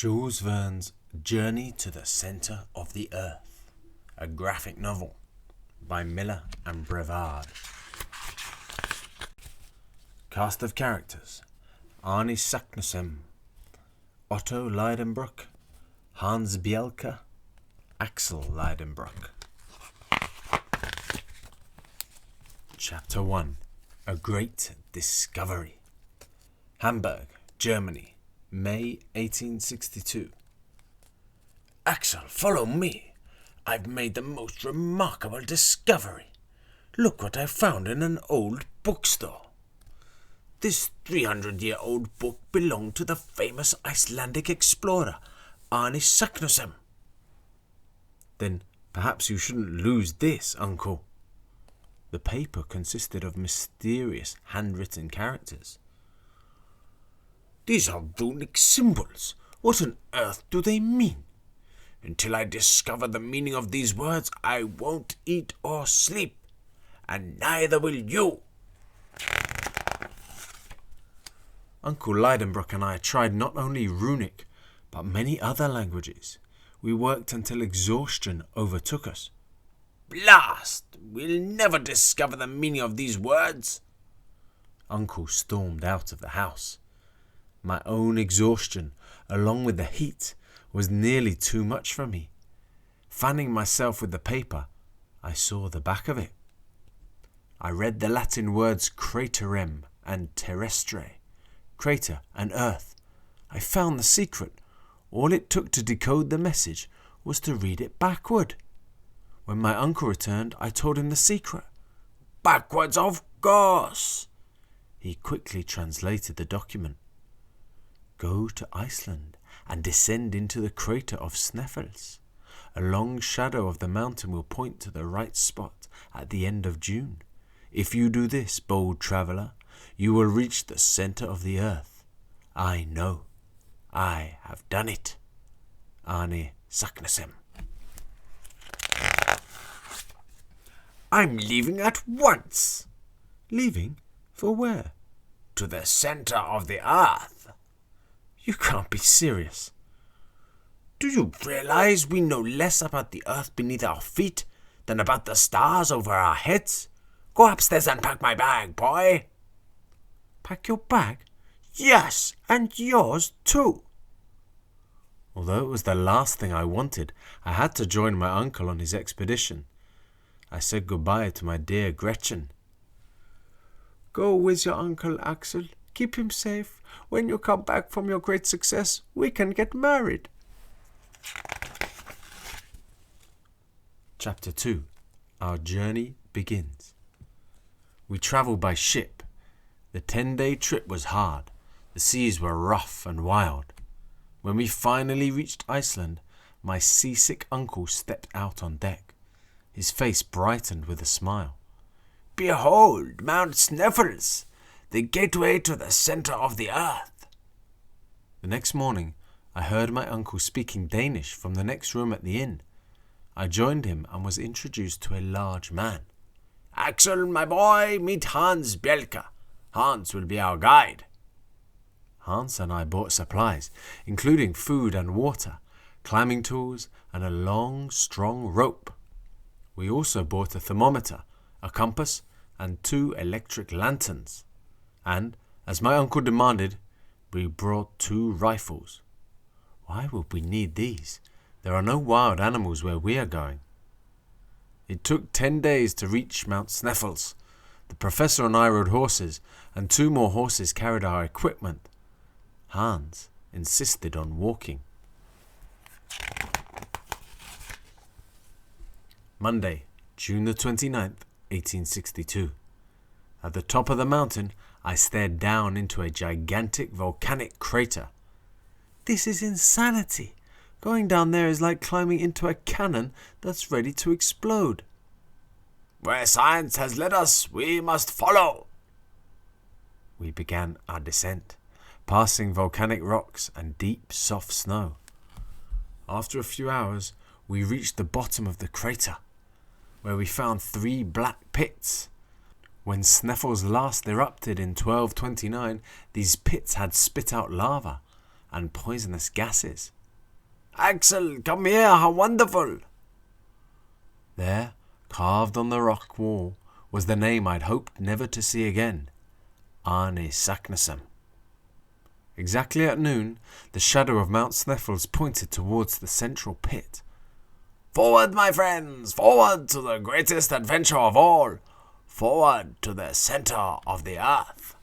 Jules Verne's Journey to the Centre of the Earth, a graphic novel by Miller and Brevard. Cast of characters: Arne Saknussemm, Otto Leidenbruck, Hans Bielke, Axel Leidenbruck. Chapter 1: A Great Discovery. Hamburg, Germany, May 1862. Axel, follow me. I've made the most remarkable discovery. Look what I found in an old bookstore. This 300-year-old book belonged to the famous Icelandic explorer, Arne Saknussemm. Then perhaps you shouldn't lose this, Uncle. The paper consisted of mysterious handwritten characters. These are runic symbols. What on earth do they mean? Until I discover the meaning of these words, I won't eat or sleep, and neither will you. Uncle Leidenbruck and I tried not only runic, but many other languages. We worked until exhaustion overtook us. Blast! We'll never discover the meaning of these words. Uncle stormed out of the house. My own exhaustion, along with the heat, was nearly too much for me. Fanning myself with the paper, I saw the back of it. I read the Latin words craterem and terrestre, crater and earth. I found the secret. All it took to decode the message was to read it backward. When my uncle returned, I told him the secret. Backwards, of course. He quickly translated the document. Go to Iceland and descend into the crater of Sneffels. A long shadow of the mountain will point to the right spot at the end of June. If you do this, bold traveller, you will reach the centre of the earth. I know. I have done it. Arne Saknussemm. I'm leaving at once. Leaving? For where? To the centre of the earth. You can't be serious. Do you realize we know less about the earth beneath our feet than about the stars over our heads? Go upstairs and pack my bag, boy. Pack your bag? Yes, and yours too. Although it was the last thing I wanted, I had to join my uncle on his expedition. I said goodbye to my dear Gretchen. Go with your uncle, Axel. Keep him safe. When you come back from your great success, we can get married. Chapter 2. Our journey begins. We travelled by ship. The 10-day trip was hard. The seas were rough and wild. When we finally reached Iceland, my seasick uncle stepped out on deck. His face brightened with a smile. Behold, Mount Sneffels, the gateway to the centre of the earth. The next morning, I heard my uncle speaking Danish from the next room at the inn. I joined him and was introduced to a large man. Axel, my boy, meet Hans Bielke. Hans will be our guide. Hans and I bought supplies, including food and water, climbing tools, and a long, strong rope. We also bought a thermometer, a compass, and 2 electric lanterns. And, as my uncle demanded, we brought 2 rifles. Why would we need these? There are no wild animals where we are going. It took 10 days to reach Mount Sneffels. The professor and I rode horses, and 2 more horses carried our equipment. Hans insisted on walking. Monday, June the 29th, 1862. At the top of the mountain, I stared down into a gigantic volcanic crater. This is insanity. Going down there is like climbing into a cannon that's ready to explode. Where science has led us, we must follow. We began our descent, passing volcanic rocks and deep, soft snow. After a few hours, we reached the bottom of the crater, where we found 3 black pits. When Sneffels last erupted in 1229, these pits had spit out lava, and poisonous gases. "Axel, come here, how wonderful!" There, carved on the rock wall, was the name I'd hoped never to see again. Arne Saknussemm. Exactly at noon, the shadow of Mount Sneffels pointed towards the central pit. "Forward, my friends! Forward to the greatest adventure of all! Forward to the center of the earth!"